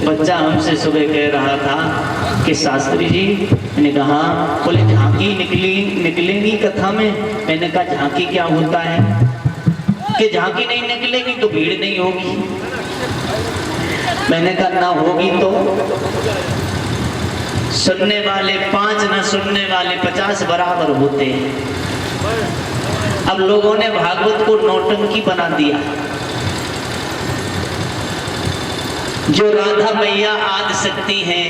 बच्चा हमसे सुबह कह रहा था कि शास्त्री जी, मैंने कहा, बोले झांकी निकलेंगी कथा में। मैंने कहा झांकी क्या होता है? कि झांकी नहीं निकलेगी तो भीड़ नहीं होगी। मैंने कहा ना होगी तो सुनने वाले 5 न सुनने वाले 50 बराबर होते हैं। अब लोगों ने भागवत को नौटंकी बना दिया। जो राधा मैया आदि शक्ति हैं,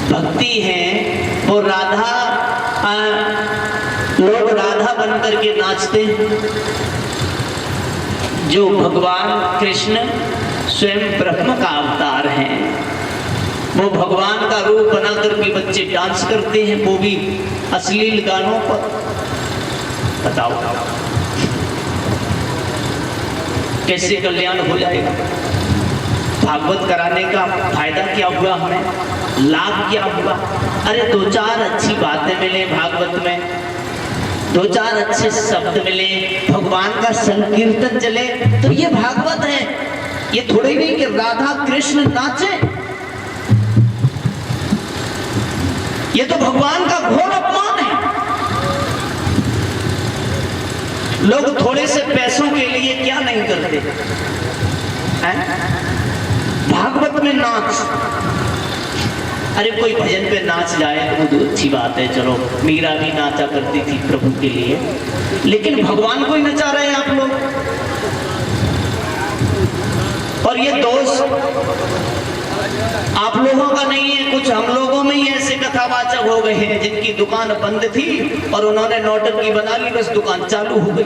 भक्ति हैं, वो लोग राधा बनकर के नाचते हैं। जो भगवान कृष्ण स्वयं ब्रह्म का अवतार हैं, वो भगवान का रूप बनाकर के बच्चे डांस करते हैं, वो भी अश्लील गानों पर। बताओ कैसे कल्याण हो जाएगा? भागवत कराने का फायदा क्या हुआ? हमें लाभ क्या हुआ? अरे 2-4 अच्छी बातें मिले भागवत में, 2-4 अच्छे शब्द मिले, भगवान का संकीर्तन चले, तो ये भागवत है। ये थोड़ी नहीं कि राधा कृष्ण नाचे। ये तो भगवान का घोर अपमान है। लोग थोड़े से पैसों के लिए क्या नहीं करते हैं? भागवत में नाच। अरे कोई भजन पे नाच जाए तो अच्छी बात है, चलो मीरा भी नाचा करती थी प्रभु के लिए, लेकिन भगवान को ही नचा रहे हैं आप लोग। और ये दोष आप लोगों का नहीं है, कुछ हम लोगों में ही ऐसे कथावाचक हो गए हैं जिनकी दुकान बंद थी और उन्होंने नौटंकी बना ली, बस दुकान चालू हो गई।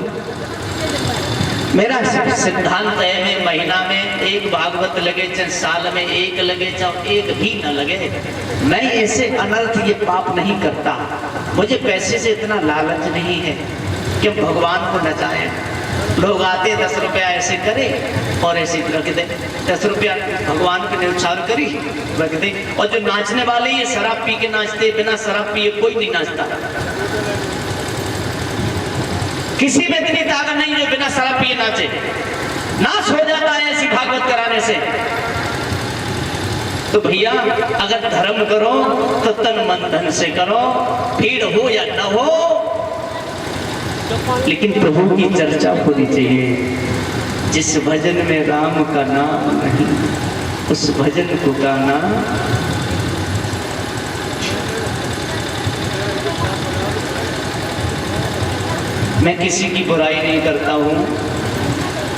मेरा सिद्धांत है, मैं महीना में 1 भागवत लगे, चाहे साल में 1 लगे, चाहे 1 भी न लगे, मैं ऐसे अनर्थ ये पाप नहीं करता। मुझे पैसे से इतना लालच नहीं है कि भगवान को नचाएं। लोग आते 10 रुपया ऐसे करे और ऐसे रख दे, 10 रुपया भगवान के न्यौछावर करी रख दे। और जो नाचने वाले ये शराब पी के नाचते, बिना शराब पिए कोई नहीं नाचता। किसी में इतनी ताकत नहीं जो बिना शराब पिए नाचे। नाच हो जाता है ऐसी भागवत कराने से। तो भैया अगर धर्म करो तो तन मन धन से करो, भीड़ हो या न हो, लेकिन प्रभु की चर्चा होनी चाहिए। जिस भजन में राम का नाम नहीं, उस भजन को गाना। मैं किसी की बुराई नहीं करता हूं,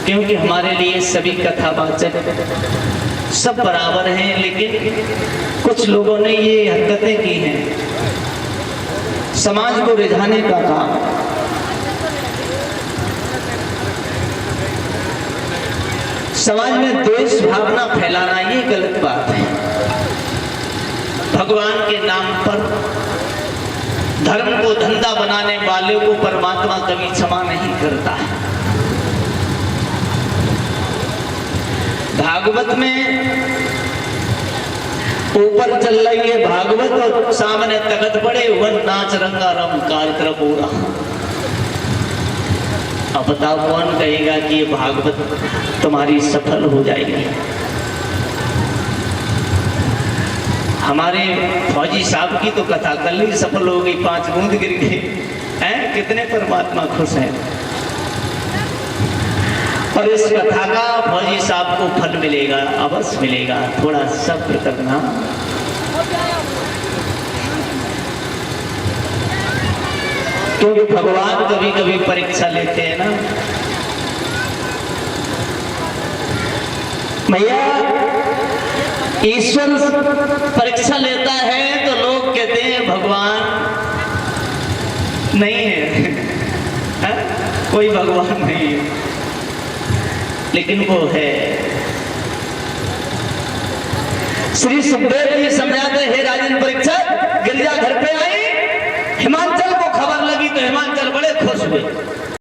क्योंकि हमारे लिए सभी कथावाचक सब बराबर हैं, लेकिन कुछ लोगों ने ये हरकतें की हैं समाज को रिझाने का काम। समाज में द्वेष भावना फैलाना ये गलत बात है। भगवान के नाम पर धर्म को धंधा बनाने वाले को परमात्मा कभी क्षमा नहीं करता है। भागवत में ऊपर चल रही है भागवत और सामने तख्त पड़े वन नाच रंगा रम कार्यक्रम हो रहा। अब बताओ कौन कहेगा कि ये भागवत तुम्हारी सफल हो जाएगी? हमारे फौजी साहब की तो कथा कल ही सफल हो गई, 5 बूंद गिर गए हैं। कितने परमात्मा खुश हैं। और इस कथा का फौजी साहब को फल मिलेगा, अवश्य मिलेगा। थोड़ा सब्र करना। क्योंकि भगवान कभी कभी परीक्षा लेते हैं ना। भैया ईश्वर परीक्षा लेता है तो लोग कहते हैं भगवान नहीं है, कोई भगवान नहीं है, लेकिन वो है। श्री सुखदेव जी समझाते हैं, राजन परीक्षा गिरजा घर पे आई, हिमाचल को खबर लगी तो हिमाचल बड़े खुश हुए।